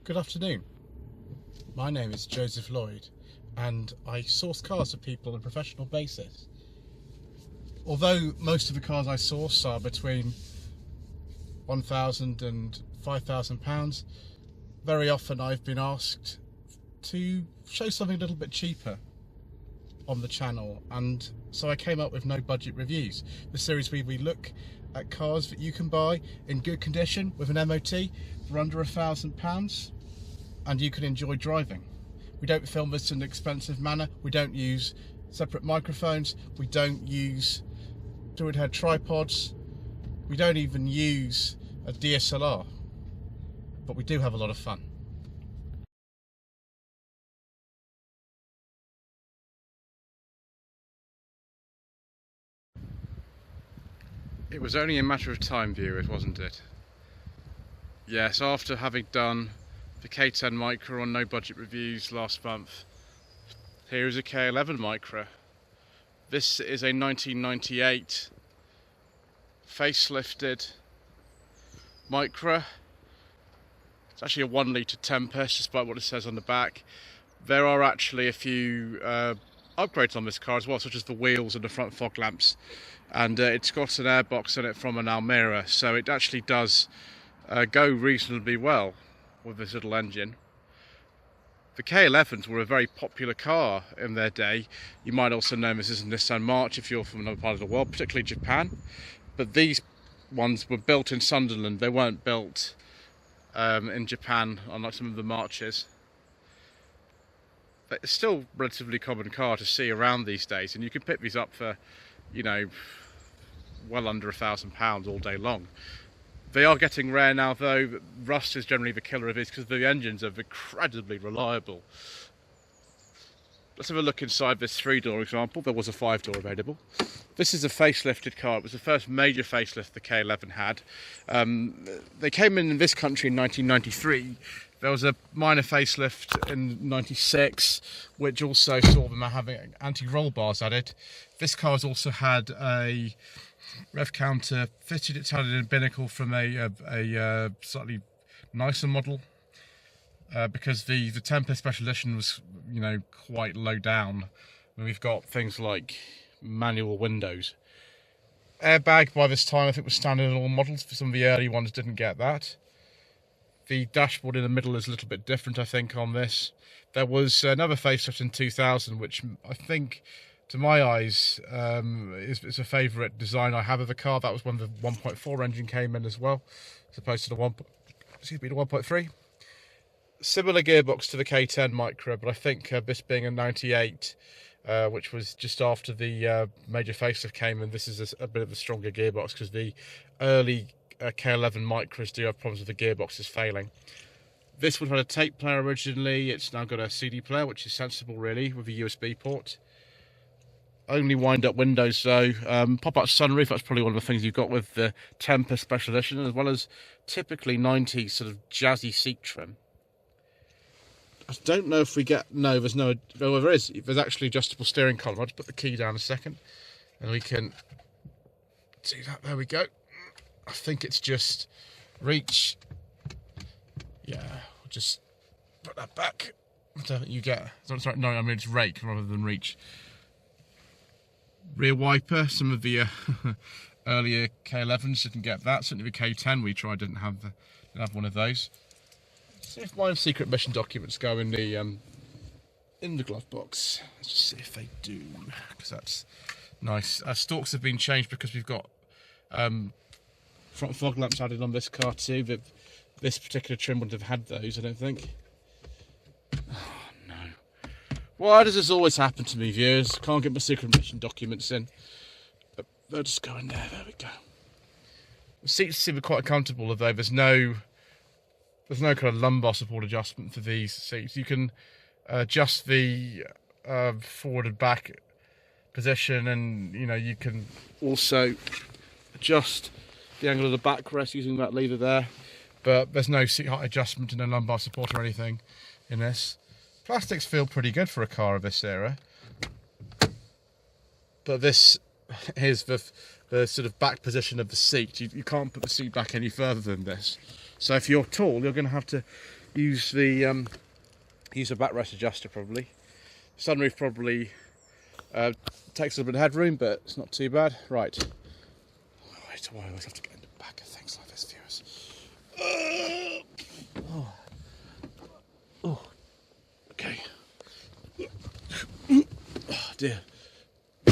Good afternoon. My name is Joseph Lloyd and I source cars for people on a professional basis. Although most of the cars I source are between £1,000 and £5,000, very often I've been asked to show something a little bit cheaper on the channel, and so I came up with No Budget Reviews, the series where we look at cars that you can buy in good condition with an MOT for under £1,000 and you can enjoy driving. We don't film this in an expensive manner, we don't use separate microphones, we don't use fluid head tripods, we don't even use a DSLR, but we do have a lot of fun. It was only a matter of time, viewers, wasn't it? Yes, after having done the K10 Micra on No Budget Reviews last month, here is a K11 Micra. This is a 1998 facelifted Micra. It's actually a 1 litre Tempest, despite what it says on the back. There are actually a few upgrades on this car as well, such as the wheels and the front fog lamps. And it's got an airbox in it from an Almira, so it actually does go reasonably well with this little engine. The K11s were a very popular car in their day. You might also know this as a Nissan Micra if you're from another part of the world, particularly Japan. But these ones were built in Sunderland. They weren't built in Japan, unlike some of the Marches. But it's still a relatively common car to see around these days, and you can pick these up for, you know, well under £1,000 all day long. They are getting rare now though. Rust is generally the killer of these because the engines are incredibly reliable. Let's have a look inside this 3-door example. There was a 5-door available. This is a facelifted car. It was the first major facelift the K11 had. They came in this country in 1993. There was a minor facelift in 96, which also saw them having anti-roll bars added. This car has also had a rev counter fitted. It's had a binnacle from a slightly nicer model because the Tempest Special Edition was, you know, quite low down. We've got things like manual windows. Airbag by this time I think was standard in all models. For some of the early ones didn't get that. The dashboard in the middle is a little bit different, I think, on this. There was another facelift in 2000, which I think, to my eyes, is a favourite design I have of the car. That was when the 1.4 engine came in as well, as opposed to the 1.3. Similar gearbox to the K10 Micra, but I think this being a 98, which was just after the major facelift came in, this is a bit of a stronger gearbox because the early K11 Micras do have problems with the gearboxes failing. This one had a tape player originally. It's now got a CD player, which is sensible really, with a USB port. Only wind-up windows though. Pop-up sunroof, that's probably one of the things you've got with the Tempest Special Edition, as well as typically 90s sort of jazzy seat trim. I don't know if we get... No, there's no... Well, there is. There's actually adjustable steering column. I'll just put the key down a second and we can see that. There we go. I think it's just reach. Yeah, we'll just put that back. I don't think you get. Sorry, no, I mean it's rake rather than reach. Rear wiper. Some of the earlier K11s didn't get that. Certainly the K10 we tried didn't have one of those. Let's see if my secret mission documents go in the glove box. Let's just see if they do, because that's nice. Stalks have been changed because we've got front fog lamps added on this car too. But this particular trim wouldn't have had those, I don't think. Oh no. Why does this always happen to me, viewers? Can't get my secret mission documents in. But they'll just go in there. There we go. The seats seem quite comfortable, although there's no kind of lumbar support adjustment for these seats. You can adjust the forward and back position, and you know, you can also adjust the angle of the backrest using that lever there, but there's no seat height adjustment and no lumbar support or anything in this. Plastics feel pretty good for a car of this era, but this is the sort of back position of the seat. You can't put the seat back any further than this, so if you're tall you're going to have to use the backrest adjuster probably. Sunroof probably takes a little bit of headroom, but it's not too bad. Right. Wait, I always have to get in the back of things like this, viewers. Oh. Okay. Oh dear.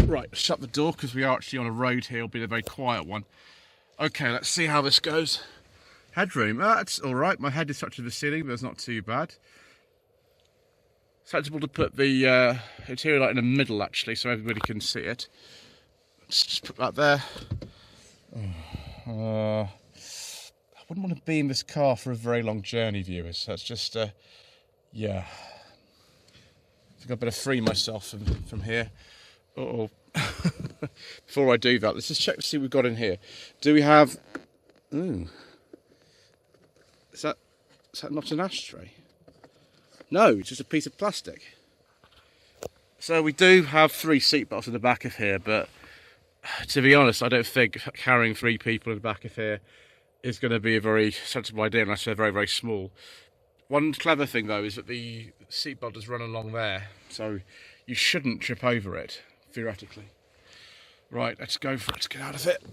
Right, shut the door because we are actually on a road here. It'll be a very quiet one. Okay, let's see how this goes. Headroom, that's all right. My head is touching the ceiling, but it's not too bad. Sensible to put the interior light in the middle, actually, so everybody can see it. Let's just put that there. I wouldn't want to be in this car for a very long journey, viewers. That's just, yeah. I think I better free myself from here. Uh-oh. Before I do that, let's just check to see what we've got in here. Do we have... Ooh. Is that not an ashtray? No, it's just a piece of plastic. So we do have 3 seat belts in the back of here, but to be honest, I don't think carrying 3 people in the back of here is going to be a very sensible idea unless they're very, very small. One clever thing though is that the seat belt does run along there, so you shouldn't trip over it, theoretically. Right, let's go for it. Let's get out of it.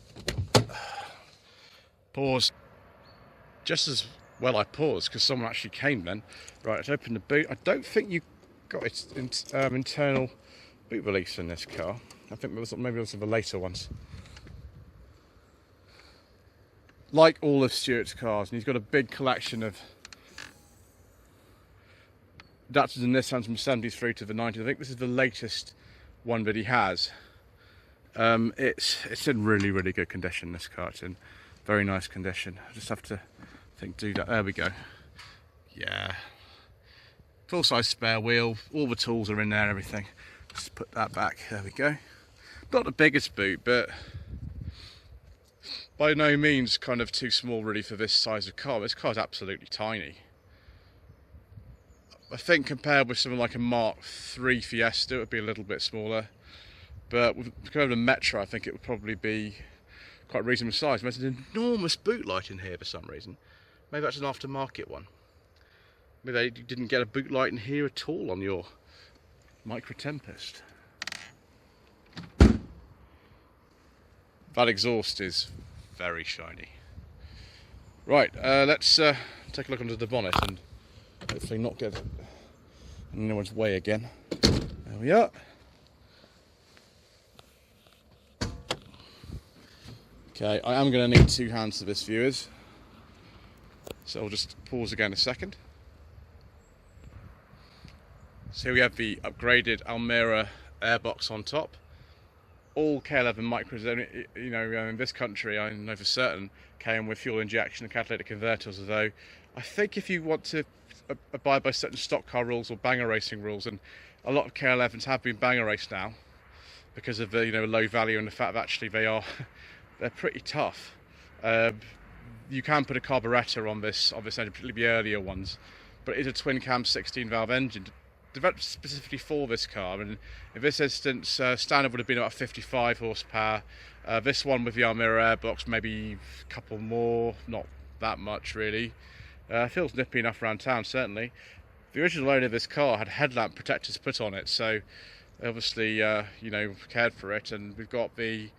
Pause. Just as well I paused because someone actually came then. Right, let's open the boot. I don't think you got its internal boot release in this car. I think maybe those are the later ones. Like all of Stuart's cars, and he's got a big collection of Datsuns and Nissans from the 70s through to the 90s. I think this is the latest one that he has. It's in really, really good condition, this car. It's in very nice condition. I just have to do that. There we go. Yeah. Full size spare wheel. All the tools are in there and everything. Just put that back. There we go. Not the biggest boot, but by no means kind of too small really for this size of car. This car's absolutely tiny. I think compared with something like a Mark III Fiesta, it would be a little bit smaller. But with compared to the Micra, I think it would probably be quite reasonable size. There's an enormous boot light in here for some reason. Maybe that's an aftermarket one. Maybe they didn't get a boot light in here at all on your Micra Tempest. That exhaust is very shiny. Right, let's take a look under the bonnet and hopefully not get in anyone's way again. There we are. Okay, I am going to need 2 hands for this, viewers. So I'll just pause again a second. So here we have the upgraded Almira airbox on top. All K11 Micras, you know, in this country, I know for certain, came with fuel injection and catalytic converters. Although I think if you want to abide by certain stock car rules or banger racing rules, and a lot of K11s have been banger raced now because of the low value and the fact that actually they're pretty tough. You can put a carburettor on this engine, particularly the earlier ones, but it is a twin cam 16 valve engine developed specifically for this car, and in this instance standard would have been about 55 horsepower. This one with the Almira airbox maybe a couple more, not that much really. Feels nippy enough around town, certainly. The original owner of this car had headlamp protectors put on it, so they obviously cared for it. And we've got the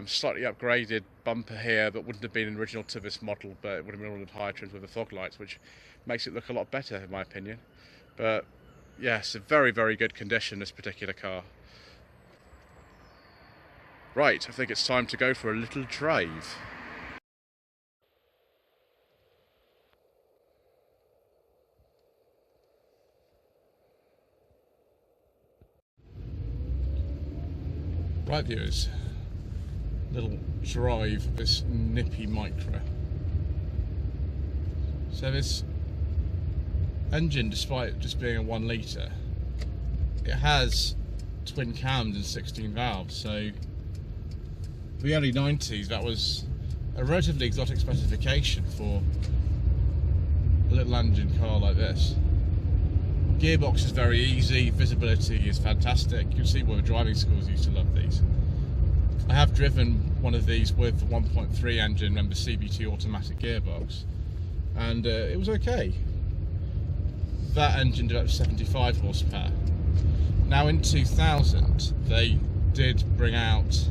slightly upgraded bumper here that wouldn't have been original to this model, but it would have been ordered higher trims with the fog lights, which makes it look a lot better in my opinion. But yes, a very, very good condition, this particular car. Right, I think it's time to go for a little drive. Right, viewers, little drive of this nippy Micra. So this engine, despite it just being a 1 litre, it has twin cams and 16 valves, so the early 90s that was a relatively exotic specification for a little engine car like this. Gearbox is very easy, visibility is fantastic. You can see why the driving schools used to love these. I have driven one of these with the 1.3 engine and the CVT automatic gearbox, and it was okay. that engine did up to 75 horsepower. Now in 2000 they did bring out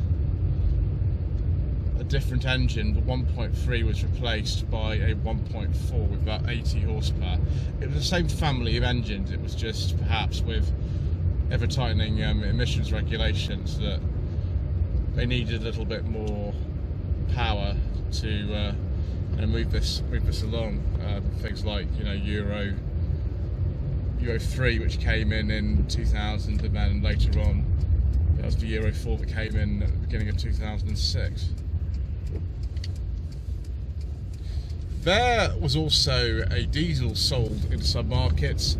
a different engine. The 1.3 was replaced by a 1.4 with about 80 horsepower. It was the same family of engines, it was just perhaps with ever tightening emissions regulations that they needed a little bit more power to move this along. Things like Euro 3, which came in 2000, and then later on that was the Euro 4 that came in at the beginning of 2006. There was also a diesel sold in some markets,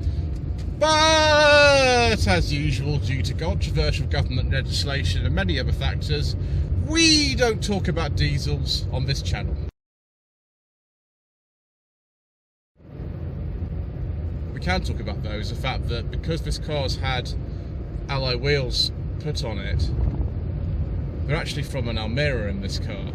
but as usual, due to controversial government legislation and many other factors, we don't talk about diesels on this channel. We can talk about though is the fact that because this car's had alloy wheels put on it, they're actually from an Almira in this car.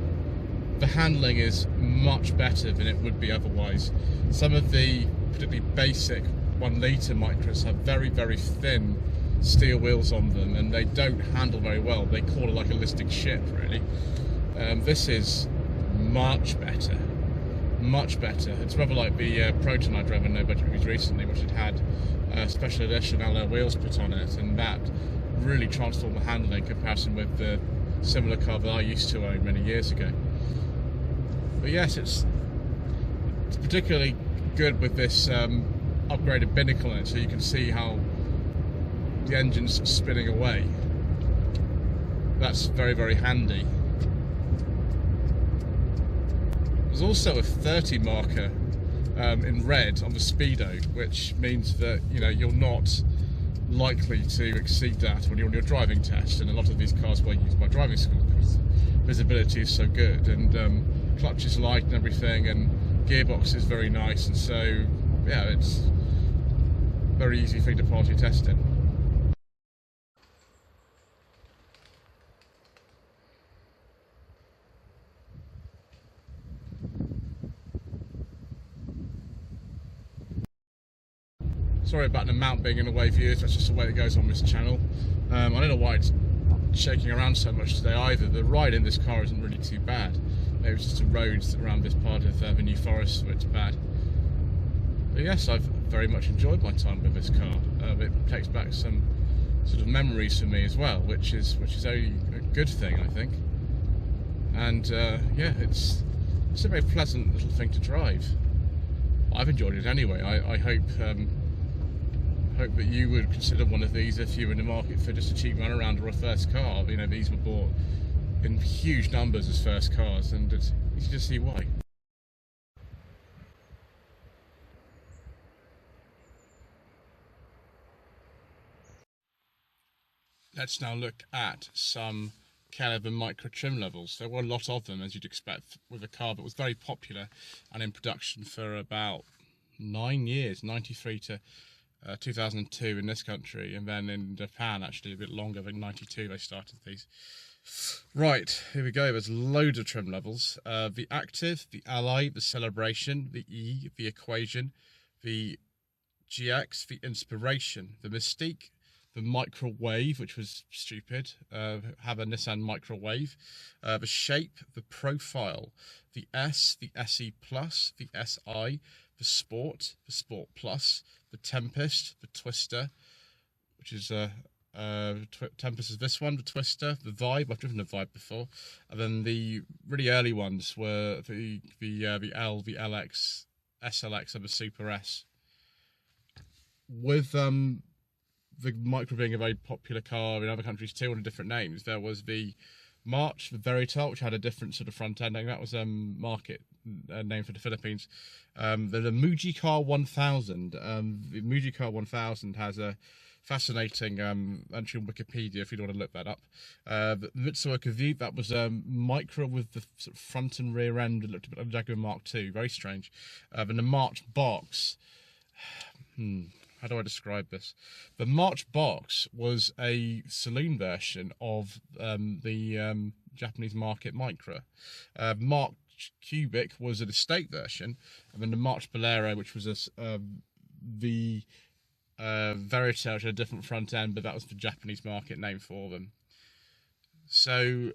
The handling is much better than it would be otherwise. Some of the particularly basic 1 litre Micras have very, very thin steel wheels on them and they don't handle very well. They call it like a listing ship, really. This is much better. Much better. It's rather like the Proton I drove in no budget reviews recently, which had special edition alloy wheels put on it, and that really transformed the handling in comparison with the similar car that I used to own many years ago. But yes, it's particularly good with this upgraded binnacle in it, so you can see how the engine's spinning away. That's very, very handy. There's also a 30 marker in red on the speedo, which means that you're not likely to exceed that when you're on your driving test, and a lot of these cars were used by driving school because visibility is so good, and clutch is light and everything, and gearbox is very nice, and so yeah, it's very easy for you to pass your test in. Sorry about the mount being in the way, viewers, that's just the way it goes on this channel. I don't know why it's shaking around so much today either. The ride in this car isn't really too bad. Maybe it's just the roads around this part of the New Forest where it's bad. But yes, I've very much enjoyed my time with this car. It takes back some sort of memories for me as well, which is only a good thing, I think. And yeah, it's a very pleasant little thing to drive. I've enjoyed it anyway. I hope that you would consider one of these if you're in the market for just a cheap runaround or a first car. These were bought in huge numbers as first cars, and it's easy to see why. Let's now look at some K11 Micra trim levels. There were a lot of them, as you'd expect with a car that was very popular and in production for about 9 years, 93 to 2002 in this country, and then in Japan actually a bit longer, I think 92 they started these. Right, here we go. There's loads of trim levels. The Active, the Ally, the Celebration, the E, the Equation, the GX, the Inspiration, the Mystique, the Micra Wave, which was stupid, have a Nissan Micra Wave, the Shape, the Profile, the S, the SE Plus, the SI, the Sport Plus, the Tempest, the Twister, which is Tempest is this one, the Twister, the Vibe. I've driven the Vibe before, and then the really early ones were the L, the LX, SLX, and the Super S. With the Micra being a very popular car in other countries too under different names, there was the March, the Verital, which had a different sort of front end. I think that was market name for the Philippines. The Muji K11. The Muji K11 has a fascinating entry on Wikipedia if you don't want to look that up. The Mitsuoka V, that was Micra with the sort of front and rear end that looked a bit like a Jaguar Mark II, very strange. Then the March Box. How do I describe this? The March Box was a saloon version of the Japanese market Micra. March Cubic was an estate version, and then the March Bolero, which was a the Verita, which had a different front end, but that was the Japanese market name for them. So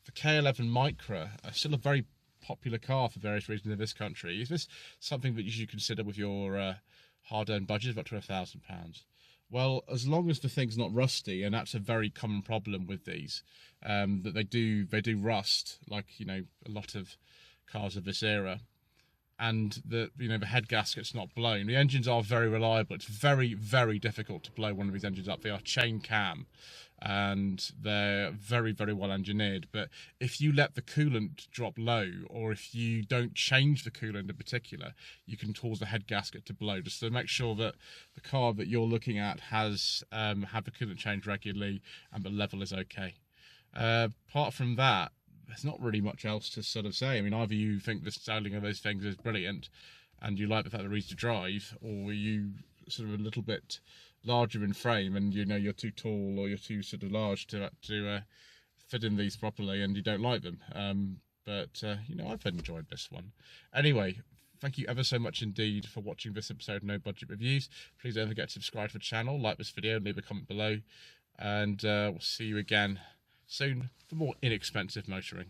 the K11 Micra are still a very popular car for various reasons in this country. Is this something that you should consider with your hard-earned budget of up to £1,000? Well, as long as the thing's not rusty, and that's a very common problem with these, that they do rust, like, you know, a lot of cars of this era, and the head gasket's not blown. The engines are very reliable. It's very, very difficult to blow one of these engines up. They are chain cam, and they're very, very well engineered. But if you let the coolant drop low, or if you don't change the coolant in particular, you can cause the head gasket to blow. Just to make sure that the car that you're looking at has had the coolant changed regularly and the level is okay. Apart from that, there's not really much else to sort of say. I mean, either you think the styling of those things is brilliant and you like the fact they're easy to drive, or you sort of a little bit larger in frame and you know you're too tall or you're too sort of large to fit in these properly and you don't like them. But you know, I've enjoyed this one. Anyway, thank you ever so much indeed for watching this episode of No Budget Reviews. Please don't forget to subscribe to the channel, like this video, and leave a comment below. And we'll see you again soon for more inexpensive motoring.